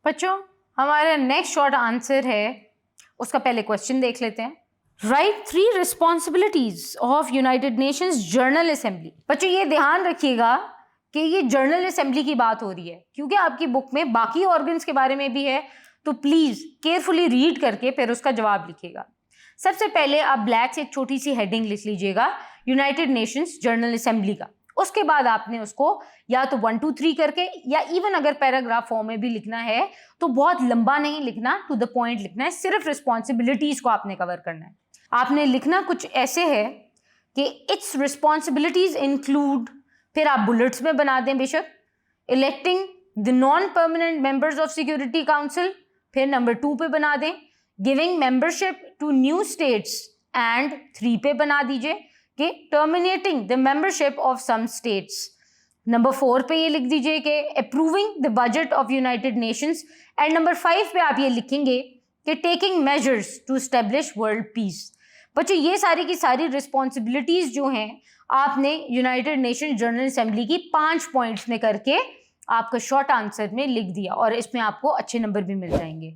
बच्चों हमारा next short answer है, उसका पहले क्वेश्चन देख लेते हैं। Right 3 responsibilities of United Nations general assembly. बच्चों ये ध्यान रखिएगा कि ये जनरल असेंबली की बात हो रही है, क्योंकि आपकी बुक में बाकी ऑर्गन्स के बारे में भी है, तो प्लीज केयरफुली रीड करके फिर उसका जवाब लिखिएगा। सबसे पहले आप ब्लैक से एक छोटी सी हेडिंग लिख लीजिएगा यूनाइटेड नेशंस जनरल असेंबली का। उसके बाद आपने उसको या तो 1 2 3 करके, या इवन अगर पैराग्राफ फॉर्म में भी लिखना है तो बहुत लंबा नहीं लिखना, टू द पॉइंट लिखना है, सिर्फ रिस्पॉन्सिबिलिटीज को आपने कवर करना है। आपने लिखना कुछ ऐसे है कि इट्स रिस्पॉन्सिबिलिटीज इंक्लूड, फिर आप बुलेट्स में बना दें बेशक, electing the non permanent members of security council, फिर नंबर 2 पे बना दें giving membership to new states, and 3 पे बना दीजिए कि terminating the membership of some states. Number 4 पे ये लिख दीजिए कि approving the budget of United Nations, and number 5 पे आप ये लिखेंगे कि taking measures to establish world peace. बच्चों ये सारी की सारी रिस्पॉन्सिबिलिटीज जो हैं आपने यूनाइटेड नेशन जनरल असेंबली की 5 पॉइंट्स में करके आपका शॉर्ट आंसर में लिख दिया, और इसमें आपको अच्छे नंबर भी मिल जाएंगे।